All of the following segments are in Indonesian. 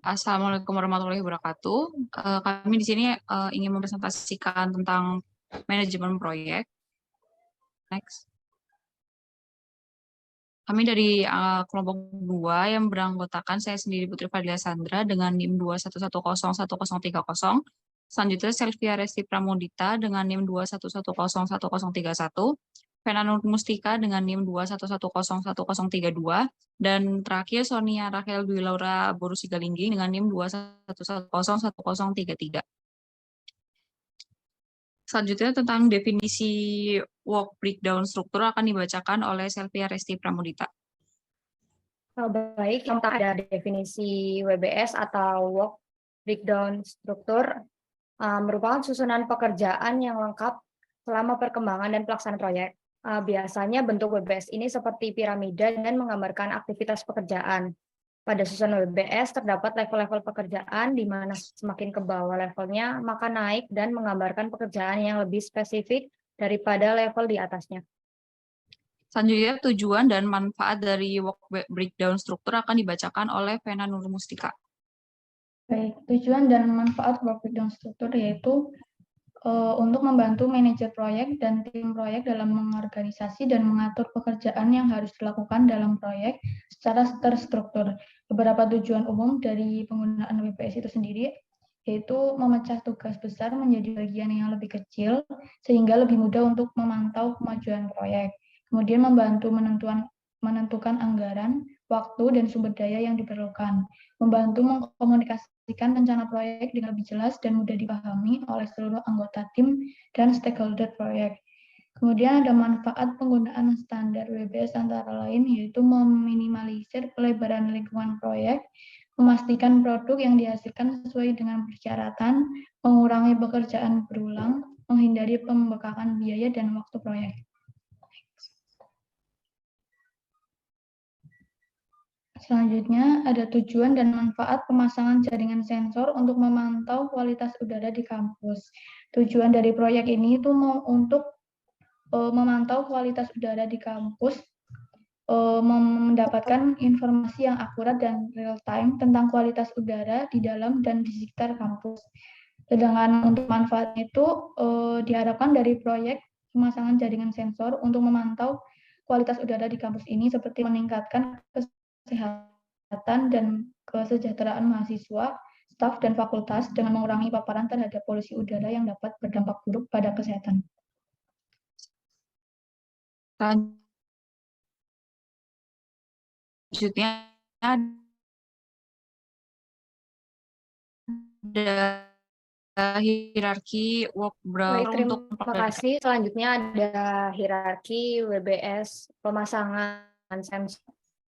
Assalamualaikum warahmatullahi wabarakatuh. Kami di sini ingin mempresentasikan tentang manajemen proyek. Next. Kami dari kelompok 2 yang beranggotakan saya sendiri Putri Fadila Sandra dengan NIM 211101030. Selanjutnya Selvia Resti Pramudita dengan NIM 211101031. Vena Nur Mustika dengan NIM 211101032. Dan terakhir Sonia Rachel Dwi Laura Boru Sigalinggi dengan NIM 211101033. Selanjutnya tentang definisi work breakdown struktur akan dibacakan oleh Selvia Resti Pramudita. Baik, yang pertama ada definisi WBS atau work breakdown struktur, merupakan susunan pekerjaan yang lengkap selama perkembangan dan pelaksanaan proyek. Biasanya bentuk WBS ini seperti piramida dan menggambarkan aktivitas pekerjaan. Pada susunan WBS terdapat level-level pekerjaan di mana semakin ke bawah levelnya, maka naik dan menggambarkan pekerjaan yang lebih spesifik daripada level di atasnya. Selanjutnya, tujuan dan manfaat dari work breakdown struktur akan dibacakan oleh Vena Nur Mustika. Baik, tujuan dan manfaat work breakdown struktur yaitu untuk membantu manajer proyek dan tim proyek dalam mengorganisasi dan mengatur pekerjaan yang harus dilakukan dalam proyek secara terstruktur. Beberapa tujuan umum dari penggunaan WBS itu sendiri yaitu memecah tugas besar menjadi bagian yang lebih kecil sehingga lebih mudah untuk memantau kemajuan proyek. Kemudian membantu menentukan anggaran, waktu, dan sumber daya yang diperlukan. Membantu mengkomunikasikan rencana proyek dengan lebih jelas dan mudah dipahami oleh seluruh anggota tim dan stakeholder proyek. Kemudian ada manfaat penggunaan standar WBS antara lain yaitu meminimalisir pelebaran lingkungan proyek, memastikan produk yang dihasilkan sesuai dengan persyaratan, mengurangi pekerjaan berulang, menghindari pembengkakan biaya dan waktu proyek. Selanjutnya, ada tujuan dan manfaat pemasangan jaringan sensor untuk memantau kualitas udara di kampus. Tujuan dari proyek ini itu untuk memantau kualitas udara di kampus, mendapatkan informasi yang akurat dan real time tentang kualitas udara di dalam dan di sekitar kampus. Sedangkan untuk manfaat itu diharapkan dari proyek pemasangan jaringan sensor untuk memantau kualitas udara di kampus ini seperti meningkatkan kesehatan dan kesejahteraan mahasiswa, staf, dan fakultas dengan mengurangi paparan terhadap polusi udara yang dapat berdampak buruk pada kesehatan. Selanjutnya ada hierarki work breakdown untuk terima kasih. Selanjutnya ada hierarki WBS pemasangan sensor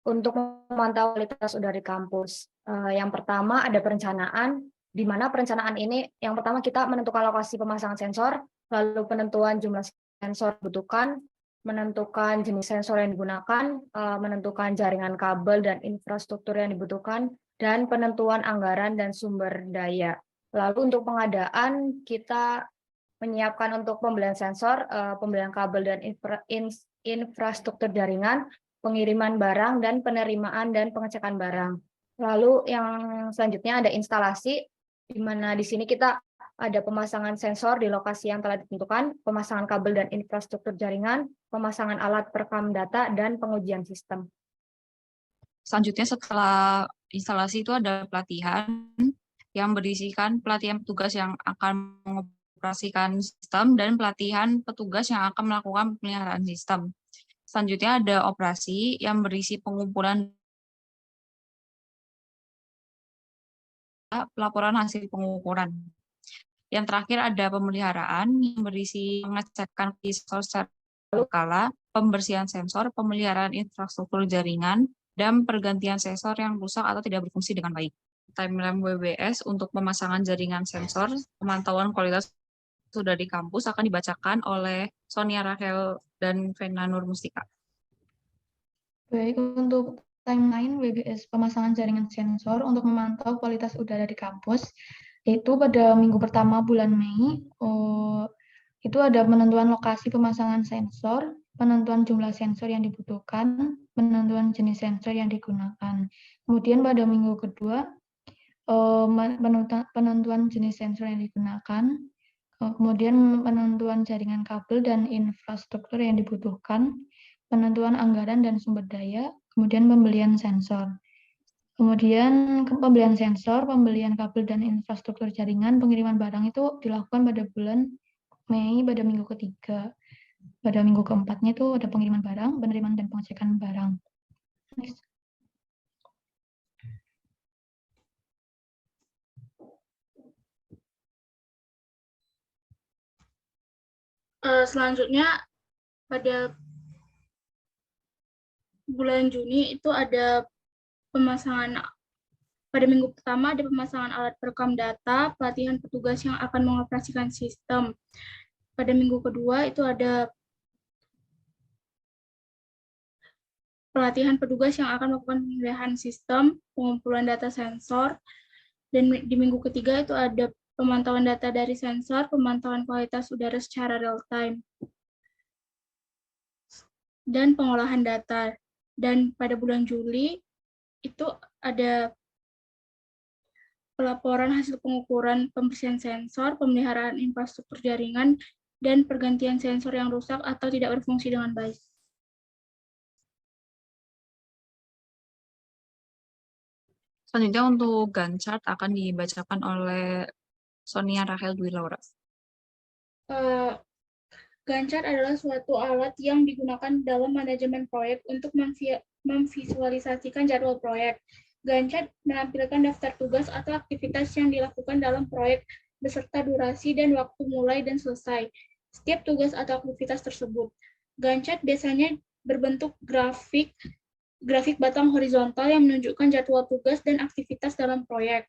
untuk memantau kualitas udara di kampus. Yang pertama ada perencanaan, di mana perencanaan ini yang pertama kita menentukan lokasi pemasangan sensor, lalu penentuan jumlah sensor dibutuhkan, menentukan jenis sensor yang digunakan, menentukan jaringan kabel dan infrastruktur yang dibutuhkan, dan penentuan anggaran dan sumber daya. Lalu untuk pengadaan kita menyiapkan untuk pembelian sensor, pembelian kabel dan infrastruktur jaringan, pengiriman barang, dan penerimaan dan pengecekan barang. Lalu yang selanjutnya ada instalasi, di mana di sini kita ada pemasangan sensor di lokasi yang telah ditentukan, pemasangan kabel dan infrastruktur jaringan, pemasangan alat perekam data, dan pengujian sistem. Selanjutnya setelah instalasi itu ada pelatihan yang berisikan pelatihan petugas yang akan mengoperasikan sistem dan pelatihan petugas yang akan melakukan pemeliharaan sistem. Selanjutnya ada operasi yang berisi pengumpulan pelaporan hasil pengukuran. Yang terakhir ada pemeliharaan yang berisi pengecekan sensor secara berkala, pembersihan sensor, pemeliharaan infrastruktur jaringan, dan pergantian sensor yang rusak atau tidak berfungsi dengan baik. Timeline WBS untuk pemasangan jaringan sensor, pemantauan kualitas sudah di kampus akan dibacakan oleh Sonia Rachel dan Vena Nur Mustika. Baik, untuk timeline WBS pemasangan jaringan sensor untuk memantau kualitas udara di kampus, yaitu pada minggu pertama bulan Mei, itu ada penentuan lokasi pemasangan sensor, penentuan jumlah sensor yang dibutuhkan, penentuan jenis sensor yang digunakan. Kemudian pada minggu kedua, penentuan jenis sensor yang digunakan, kemudian penentuan jaringan kabel dan infrastruktur yang dibutuhkan, penentuan anggaran dan sumber daya, kemudian pembelian sensor. Kemudian pembelian sensor, pembelian kabel dan infrastruktur jaringan, pengiriman barang itu dilakukan pada bulan Mei pada minggu ketiga. Pada minggu keempatnya itu ada pengiriman barang, penerimaan dan pengecekan barang. Next. Selanjutnya pada bulan Juni itu ada pada minggu pertama ada pemasangan alat perekam data, pelatihan petugas yang akan mengoperasikan sistem. Pada minggu kedua itu ada pelatihan petugas yang akan melakukan pemilihan sistem, pengumpulan data sensor, dan di minggu ketiga itu ada pemantauan data dari sensor, pemantauan kualitas udara secara real-time, dan pengolahan data. Dan pada bulan Juli itu ada pelaporan hasil pengukuran pembersihan sensor, pemeliharaan infrastruktur jaringan, dan pergantian sensor yang rusak atau tidak berfungsi dengan baik. Selanjutnya untuk Gantt chart akan dibacakan oleh Sonia Rachel Dwi Laura. Gantt chart adalah suatu alat yang digunakan dalam manajemen proyek untuk memvisualisasikan jadwal proyek. Gantt chart menampilkan daftar tugas atau aktivitas yang dilakukan dalam proyek beserta durasi dan waktu mulai dan selesai setiap tugas atau aktivitas tersebut. Gantt chart biasanya berbentuk grafik batang horizontal yang menunjukkan jadwal tugas dan aktivitas dalam proyek.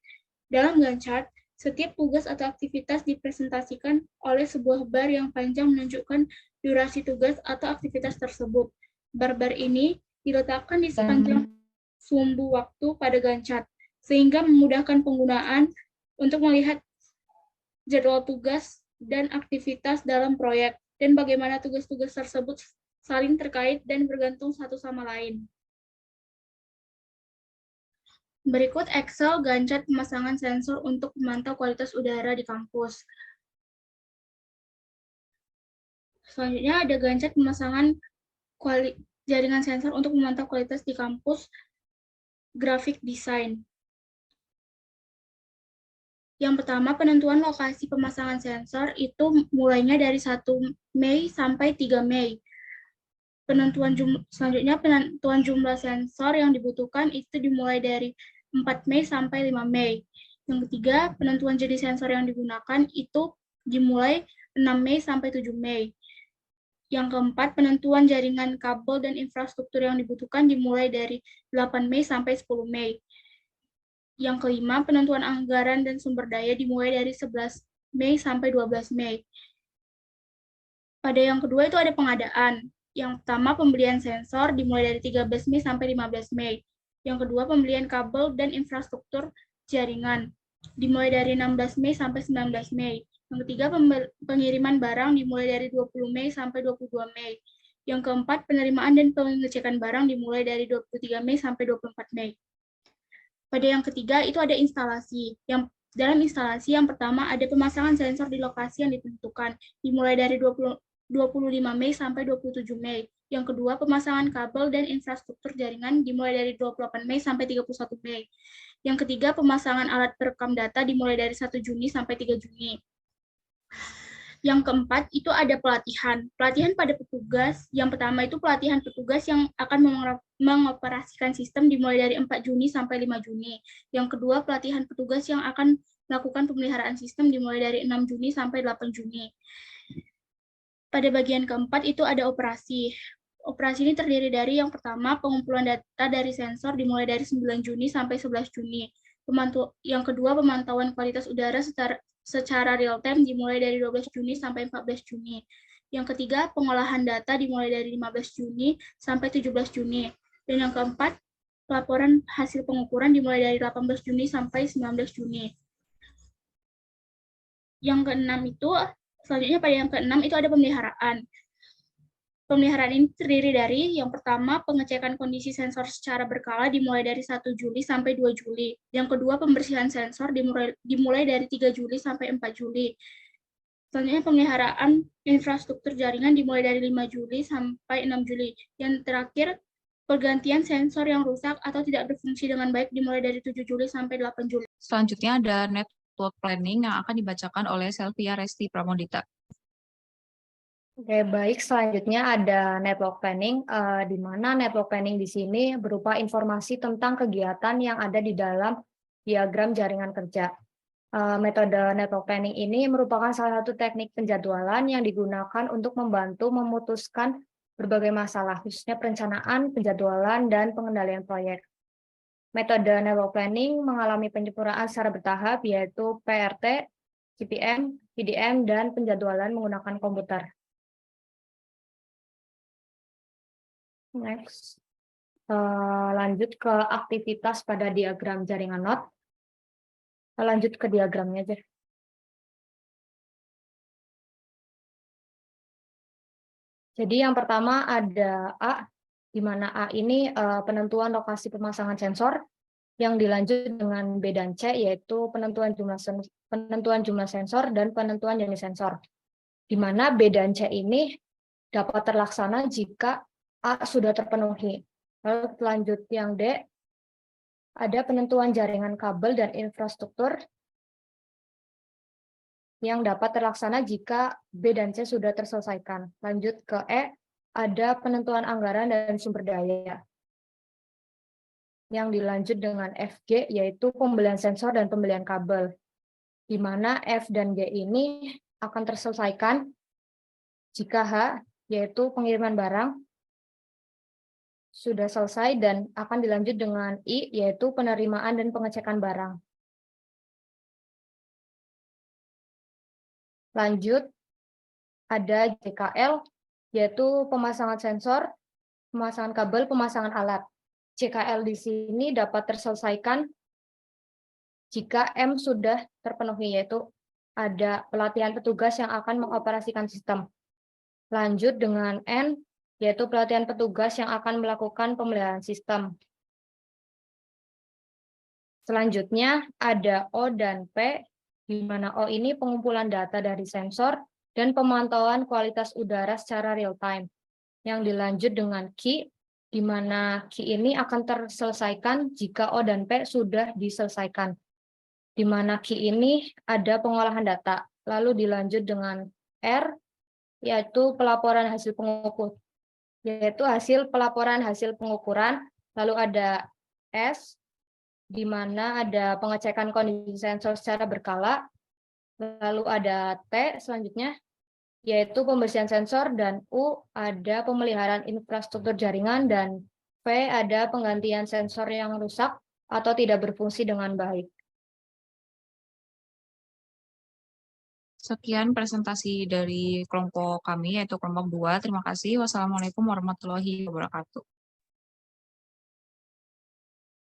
Dalam Gantt chart, setiap tugas atau aktivitas dipresentasikan oleh sebuah bar yang panjang menunjukkan durasi tugas atau aktivitas tersebut. Bar-bar ini diletakkan di sepanjang sumbu waktu pada Gantt chart, sehingga memudahkan penggunaan untuk melihat jadwal tugas dan aktivitas dalam proyek, dan bagaimana tugas-tugas tersebut saling terkait dan bergantung satu sama lain. Berikut Excel Gantt chart pemasangan sensor untuk memantau kualitas udara di kampus. Selanjutnya ada Gantt chart pemasangan jaringan sensor untuk memantau kualitas di kampus, grafik desain. Yang pertama, penentuan lokasi pemasangan sensor itu mulainya dari 1 Mei sampai 3 Mei. Selanjutnya penentuan jumlah sensor yang dibutuhkan itu dimulai dari 4 Mei sampai 5 Mei. Yang ketiga, penentuan jenis sensor yang digunakan itu dimulai 6 Mei sampai 7 Mei. Yang keempat, penentuan jaringan kabel dan infrastruktur yang dibutuhkan dimulai dari 8 Mei sampai 10 Mei. Yang kelima, penentuan anggaran dan sumber daya dimulai dari 11 Mei sampai 12 Mei. Pada yang kedua itu ada pengadaan. Yang pertama, pembelian sensor dimulai dari 13 Mei sampai 15 Mei. Yang kedua, pembelian kabel dan infrastruktur jaringan dimulai dari 16 Mei sampai 19 Mei. Yang ketiga, pengiriman barang dimulai dari 20 Mei sampai 22 Mei. Yang keempat, penerimaan dan pengecekan barang dimulai dari 23 Mei sampai 24 Mei. Pada yang ketiga, itu ada instalasi. Dalam instalasi yang pertama ada pemasangan sensor di lokasi yang ditentukan, dimulai dari 25 Mei sampai 27 Mei. Yang kedua, pemasangan kabel dan infrastruktur jaringan dimulai dari 28 Mei sampai 31 Mei. Yang ketiga, pemasangan alat perekam data dimulai dari 1 Juni sampai 3 Juni. Yang keempat, itu ada pelatihan. Pelatihan pada petugas. Yang pertama itu pelatihan petugas yang akan mengoperasikan sistem dimulai dari 4 Juni sampai 5 Juni. Yang kedua, pelatihan petugas yang akan melakukan pemeliharaan sistem dimulai dari 6 Juni sampai 8 Juni. Pada bagian keempat itu ada operasi. Operasi ini terdiri dari yang pertama, pengumpulan data dari sensor dimulai dari 9 Juni sampai 11 Juni. Yang kedua, pemantauan kualitas udara secara real-time dimulai dari 12 Juni sampai 14 Juni. Yang ketiga, pengolahan data dimulai dari 15 Juni sampai 17 Juni. Dan yang keempat, laporan hasil pengukuran dimulai dari 18 Juni sampai 19 Juni. Yang keenam itu, selanjutnya pada yang keenam itu ada pemeliharaan. Pemeliharaan ini terdiri dari yang pertama, pengecekan kondisi sensor secara berkala dimulai dari 1 Juli sampai 2 Juli. Yang kedua, pembersihan sensor dimulai dari 3 Juli sampai 4 Juli. Selanjutnya, pemeliharaan infrastruktur jaringan dimulai dari 5 Juli sampai 6 Juli. Yang terakhir, pergantian sensor yang rusak atau tidak berfungsi dengan baik dimulai dari 7 Juli sampai 8 Juli. Selanjutnya ada network planning yang akan dibacakan oleh Selvia Resti Pramodita. Oke, baik. Selanjutnya ada network planning, di mana network planning di sini berupa informasi tentang kegiatan yang ada di dalam diagram jaringan kerja. Metode network planning ini merupakan salah satu teknik penjadwalan yang digunakan untuk membantu memutuskan berbagai masalah, khususnya perencanaan, penjadwalan, dan pengendalian proyek. Metode network planning mengalami penyempurnaan secara bertahap, yaitu PRT, CPM, PDM, dan penjadwalan menggunakan komputer. Next, lanjut ke aktivitas pada diagram jaringan node. Lanjut ke diagramnya aja. Jadi yang pertama ada A, di mana A ini penentuan lokasi pemasangan sensor, yang dilanjut dengan B dan C, yaitu penentuan jumlah sensor dan penentuan jenis sensor. Di mana B dan C ini dapat terlaksana jika A sudah terpenuhi. Lalu lanjut yang D, ada penentuan jaringan kabel dan infrastruktur yang dapat terlaksana jika B dan C sudah terselesaikan. Lanjut ke E, ada penentuan anggaran dan sumber daya. Yang dilanjut dengan FG, yaitu pembelian sensor dan pembelian kabel. Di mana F dan G ini akan terselesaikan jika H, yaitu pengiriman barang, sudah selesai dan akan dilanjut dengan I, yaitu penerimaan dan pengecekan barang. Lanjut, ada JKL, yaitu pemasangan sensor, pemasangan kabel, pemasangan alat. JKL di sini dapat terselesaikan jika M sudah terpenuhi, yaitu ada pelatihan petugas yang akan mengoperasikan sistem. Lanjut dengan N, yaitu pelatihan petugas yang akan melakukan pemeliharaan sistem. Selanjutnya ada O dan P, di mana O ini pengumpulan data dari sensor dan pemantauan kualitas udara secara real-time. Yang dilanjut dengan Q, di mana Q ini akan terselesaikan jika O dan P sudah diselesaikan. Di mana Q ini ada pengolahan data. Lalu dilanjut dengan R, yaitu pelaporan hasil pengukur. Yaitu pelaporan hasil pengukuran, lalu ada S, di mana ada pengecekan kondisi sensor secara berkala, lalu ada T selanjutnya, yaitu pembersihan sensor, dan U ada pemeliharaan infrastruktur jaringan, dan V ada penggantian sensor yang rusak atau tidak berfungsi dengan baik. Sekian presentasi dari kelompok kami, yaitu kelompok 2. Terima kasih. Wassalamualaikum warahmatullahi wabarakatuh.